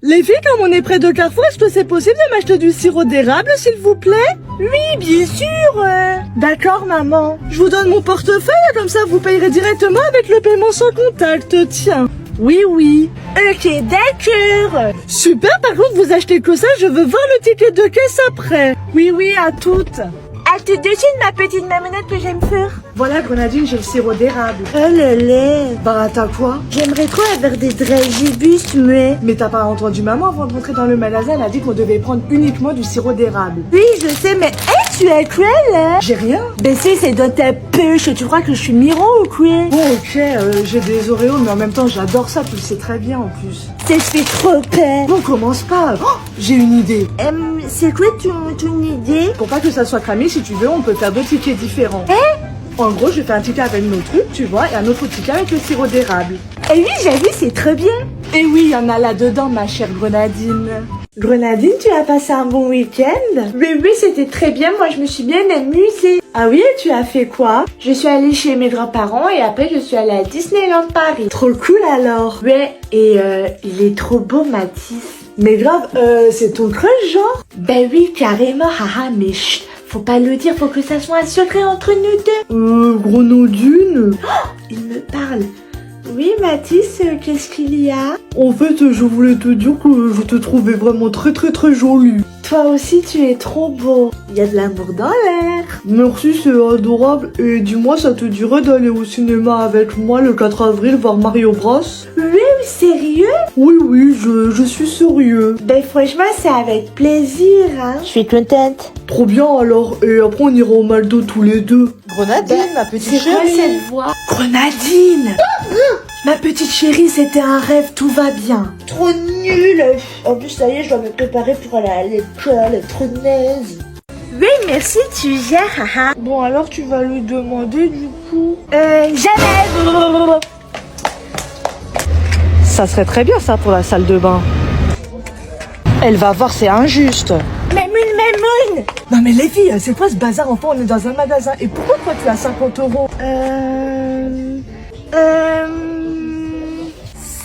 Les filles, comme on est près de Carrefour, est-ce que c'est possible de m'acheter du sirop d'érable, s'il vous plaît? Oui, bien sûr. D'accord, maman. Je vous donne mon portefeuille, comme ça vous payerez directement avec le paiement sans contact. Tiens. Oui, oui. Ok, d'accord. Super, par contre, vous achetez que ça, je veux voir le ticket de caisse après. Oui, oui, à toutes. À tout de suite, ma petite mamounette que j'aime faire. Voilà, Grenadine, j'ai le sirop d'érable. Oh le lait. Bah, t'as quoi? J'aimerais trop avoir des dragibus, mais... Mais t'as pas entendu maman avant de rentrer dans le magasin, elle a dit qu'on devait prendre uniquement du sirop d'érable. Oui, je sais, mais... Hey, tu as quoi, là? J'ai rien. Ben si, c'est dans ta poche. Tu crois que je suis Miro ou quoi? Bon, ok, j'ai des Oreos, mais en même temps, j'adore ça, tu le sais très bien, en plus. Ça te fait trop peur. Bon, commence pas. Oh, j'ai une idée. C'est quoi ton idée? Pour pas que ça soit cramé, si tu veux, on peut faire deux tickets différents. En gros, je fais un ticket avec nos trucs, tu vois, et un autre ticket avec le sirop d'érable. Eh oui, j'avoue, c'est trop bien. Et oui, il y en a là-dedans, ma chère Grenadine. Grenadine, tu as passé un bon week-end? Oui, c'était très bien. Moi, je me suis bien amusée. Ah oui, et tu as fait quoi? Je suis allée chez mes grands-parents et après, je suis allée à Disneyland Paris. Trop cool alors. Ouais, et il est trop beau, Mathis. Mais grave, c'est ton crush, genre? Ben oui, carrément, haha, mais chut, faut pas le dire, faut que ça soit un secret entre nous deux. Grenadine? Il me parle. Oui, Mathis, qu'est-ce qu'il y a? En fait, je voulais te dire que je te trouvais vraiment très jolie. Toi aussi, tu es trop beau. Il y a de l'amour dans l'air. Merci, c'est adorable. Et dis-moi, ça te dirait d'aller au cinéma avec moi le 4 avril voir Mario Bros? Oui, sérieux? Oui, je suis sérieux. Ben franchement, c'est avec plaisir, hein. Je suis contente. Trop bien alors. Et après, on ira au McDo tous les deux. Grenadine, ma petite C'est quoi chérie. cette voix? Grenadine! Ma petite chérie, c'était un rêve, tout va bien. Trop nul. En plus, ça y est, je dois me préparer pour aller à l'école. Trop naze. Oui, merci, tu gères, haha. Bon, alors tu vas lui demander du coup. Jamais. Ça serait très bien ça pour la salle de bain. Elle va voir, c'est injuste. Mamoun. Non mais les filles, c'est quoi ce bazar? Enfin, on est dans un magasin. Et pourquoi toi tu as 50 €?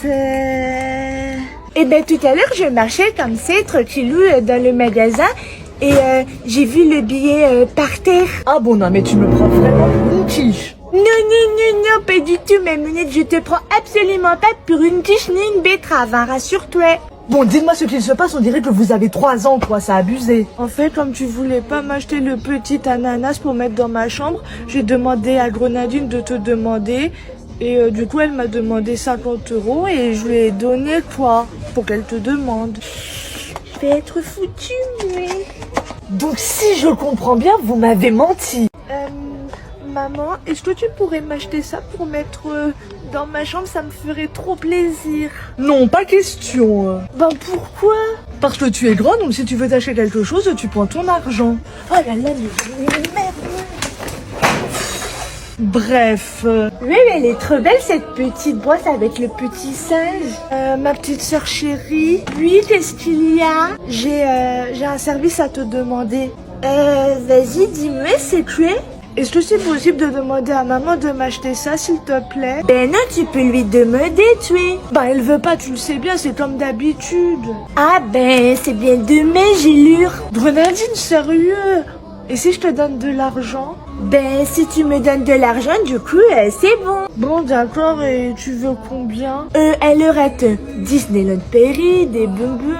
C'est... Eh ben tout à l'heure, je marchais comme ça, tranquillou, dans le magasin. Et j'ai vu le billet par terre. Ah bon, non mais tu me prends vraiment pour une quiche. Non, pas du tout, Mamounette. Je te prends absolument pas pour une quiche ni une betterave, hein, rassure-toi. Bon, dites-moi ce qu'il se passe, on dirait que vous avez 3 ans, quoi, c'est abusé. En fait, comme tu voulais pas m'acheter le petit ananas pour mettre dans ma chambre, j'ai demandé à Grenadine de te demander. Et du coup, elle m'a demandé 50 € et je lui ai donné quoi pour qu'elle te demande. Je vais être foutue, mais... Donc si je comprends bien, vous m'avez menti. Maman, est-ce que tu pourrais m'acheter ça pour mettre dans ma chambre? Ça me ferait trop plaisir. Non, pas question. Ben pourquoi? Parce que tu es grande, donc si tu veux t'acheter quelque chose, tu prends ton argent. Oh là là, mais merde. Bref. Oui, mais elle est trop belle, cette petite brosse avec le petit singe. Ma petite sœur chérie, Oui, qu'est-ce qu'il y a? j'ai un service à te demander. Vas-y, dis-moi, c'est quoi? Est-ce que c'est possible de demander à maman de m'acheter ça, s'il te plaît? Ben non, tu peux lui demander, tu es. Bah elle veut pas, tu le sais bien, c'est comme d'habitude. Ah ben, c'est bien demain, j'ai l'ure. Grenadine, sérieux? Et si je te donne de l'argent? Ben, si tu me donnes de l'argent, du coup, c'est bon. Bon, d'accord, et tu veux combien? Elle rate Disneyland Paris, des bonbons.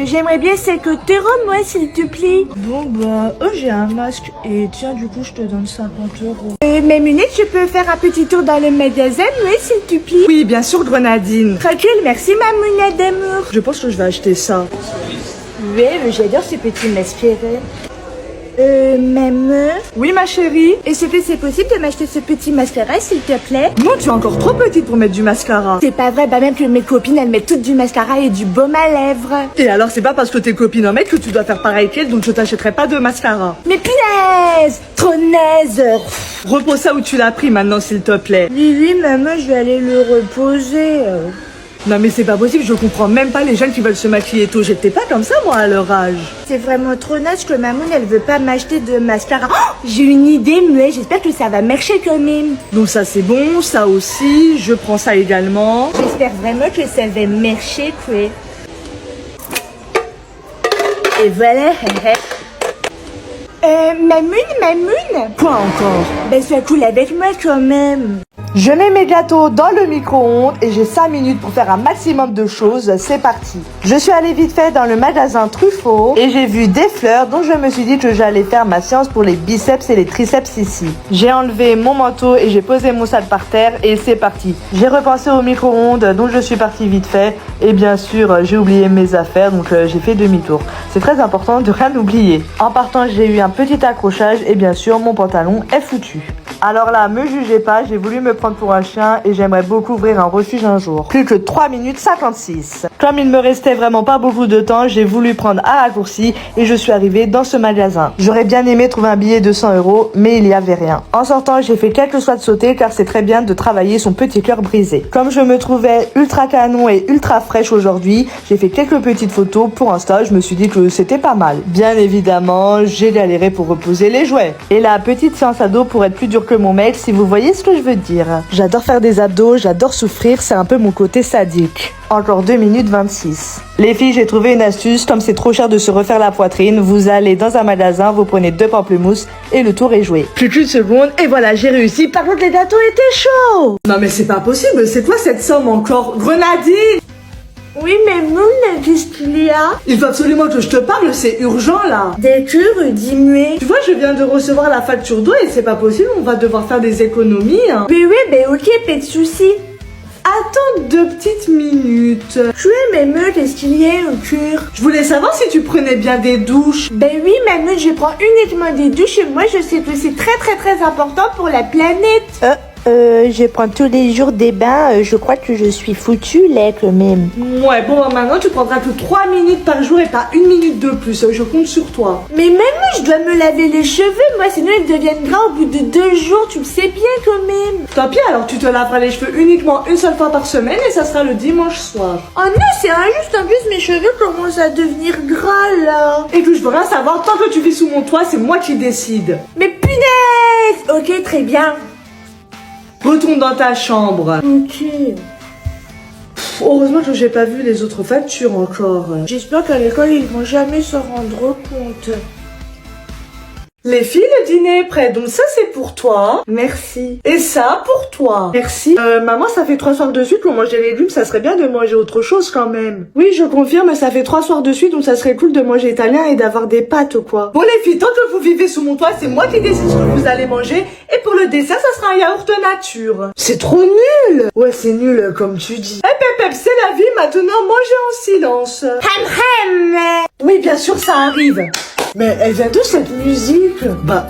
J'aimerais bien 50 €, moi, s'il te plaît. Bon, bah, j'ai un masque, et tiens, du coup, je te donne 50 €. Mamounette, je peux faire un petit tour dans le magasin, oui, s'il te plaît? Oui, bien sûr, Grenadine. Tranquille, merci, Mamounette d'amour. Je pense que je vais acheter ça. Oui, mais j'adore ce petit mascara. Maman. Oui, ma chérie? Et c'est possible de m'acheter ce petit mascara, s'il te plaît? Non, tu es encore trop petite pour mettre du mascara. C'est pas vrai, bah même que mes copines, elles mettent toutes du mascara et du baume à lèvres. Et alors, c'est pas parce que tes copines en mettent que tu dois faire pareil qu'elles, donc je t'achèterai pas de mascara. Mais punaise! Trop naze! Repose ça où tu l'as pris maintenant, s'il te plaît. Oui, maman, je vais aller le reposer. Non mais c'est pas possible, je comprends même pas les jeunes qui veulent se maquiller tôt. J'étais pas comme ça moi à leur âge. C'est vraiment trop naze que maman, elle veut pas m'acheter de mascara. Oh, j'ai une idée, mais j'espère que ça va marcher quand même. Donc ça c'est bon, ça aussi, je prends ça également. J'espère vraiment que ça va marcher, quoi. Et voilà. Mamoun. Quoi encore? Ben, sois cool avec moi quand même. Je mets mes gâteaux dans le micro-ondes et j'ai 5 minutes pour faire un maximum de choses. C'est parti. Je suis allée vite fait dans le magasin Truffaut et j'ai vu des fleurs, donc je me suis dit que j'allais faire ma séance pour les biceps et les triceps ici. J'ai enlevé mon manteau et j'ai posé mon sac par terre et c'est parti. J'ai repensé au micro-ondes, donc je suis partie vite fait et bien sûr j'ai oublié mes affaires, donc j'ai fait demi-tour. C'est très important de rien oublier. En partant, j'ai eu un petit accrochage et bien sûr mon pantalon est foutu. Alors là, me jugez pas, j'ai voulu me prendre pour un chien et j'aimerais beaucoup ouvrir un refuge un jour. Plus que 3 minutes 56. Comme il me restait vraiment pas beaucoup de temps, j'ai voulu prendre un raccourci et je suis arrivée dans ce magasin. J'aurais bien aimé trouver un billet de 100 €, mais il n'y avait rien. En sortant, j'ai fait quelques choix de sauter car c'est très bien de travailler son petit cœur brisé. Comme je me trouvais ultra canon et ultra fraîche aujourd'hui, j'ai fait quelques petites photos pour Insta, je me suis dit que c'était pas mal. Bien évidemment, j'ai galéré pour reposer les jouets. Et la petite séance ado pour être plus dure que mon mec, si vous voyez ce que je veux dire. J'adore faire des abdos, j'adore souffrir, c'est un peu mon côté sadique. Encore 2 minutes 26. Les filles, j'ai trouvé une astuce, comme c'est trop cher de se refaire la poitrine, vous allez dans un magasin, vous prenez 2 pamplemousses et le tour est joué. Plus qu'une seconde et voilà, j'ai réussi. Par contre, les gâteaux étaient chauds. Non mais c'est pas possible, c'est quoi cette somme encore? Grenadine! Oui, Mamoun, qu'est-ce qu'il y a? Il faut absolument que je te parle, c'est urgent là. D'accord, dis-moi. Tu vois, je viens de recevoir la facture d'eau et c'est pas possible, on va devoir faire des économies. Hein. Oui, ben ok, pas de soucis. Attends 2 petites minutes. Tu es, Mamoun, qu'est-ce qu'il y a au cœur? Je voulais savoir si tu prenais bien des douches. Ben oui, Mamoun, je prends uniquement des douches et moi je sais que c'est très très très important pour la planète. Je prends tous les jours des bains, je crois que je suis foutue là quand même. Ouais, bon, maintenant tu prendras que 3 minutes par jour et pas 1 minute de plus, je compte sur toi. Mais Mamoun, je dois me laver les cheveux, moi sinon ils deviennent gras au bout de 2 jours, tu le sais bien quand même. Tant pis, alors tu te laveras les cheveux uniquement une seule fois par semaine et ça sera le dimanche soir. Oh non, c'est injuste, en plus mes cheveux commencent à devenir gras là. Écoute, je veux rien savoir, tant que tu vis sous mon toit, c'est moi qui décide. Mais punaise! Ok, très bien. Retourne dans ta chambre. Ok. Heureusement que j'ai pas vu les autres factures encore. J'espère qu'à l'école ils vont jamais se rendre compte. Les filles, le dîner est prêt, donc ça c'est pour toi. Merci. Et ça pour toi. Merci. Maman, ça fait 3 soirs de suite qu'on mange des légumes, ça serait bien de manger autre chose quand même. Oui, je confirme, ça fait 3 soirs de suite, donc ça serait cool de manger italien et d'avoir des pâtes quoi. Bon les filles, tant que vous vivez sous mon toit, c'est moi qui décide ce que vous allez manger. Et pour le dessert, ça sera un yaourt nature. C'est trop nul. Ouais, c'est nul comme tu dis. Eh pep, c'est la vie, maintenant mangez en silence. Oui, bien sûr, ça arrive. Mais elle vient d'où cette musique? Bah...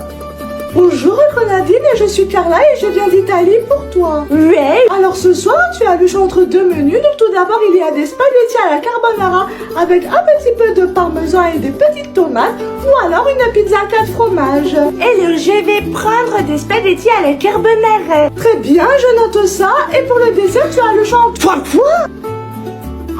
Bonjour Grenadine, je suis Carla et je viens d'Italie pour toi. Ouais. Alors ce soir, tu as le choix entre 2 menus. Donc tout d'abord, il y a des spaghettis à la carbonara avec un petit peu de parmesan et des petites tomates. Ou alors une pizza 4 fromages. Alors je vais prendre des spaghettis à la carbonara. Très bien, je note ça. Et pour le dessert, tu as le choix entre... Quoi?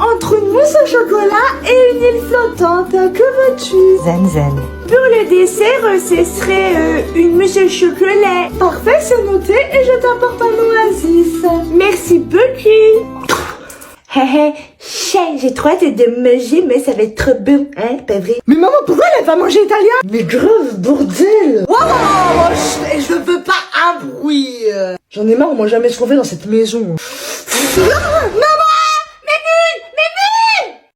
Entre une mousse au chocolat et une île flottante. Que veux-tu? Zen zen. Pour le dessert, ce serait une mousse au chocolat. Parfait, c'est noté et je t'apporte un oasis. Merci beaucoup. J'ai trop hâte de manger, mais ça va être trop bon, hein, pas vrai? Mais maman, pourquoi elle va manger italien? Mais grave, bordel! Wow, et je veux pas un bruit! J'en ai marre, on m'a jamais trouvé dans cette maison. Maman!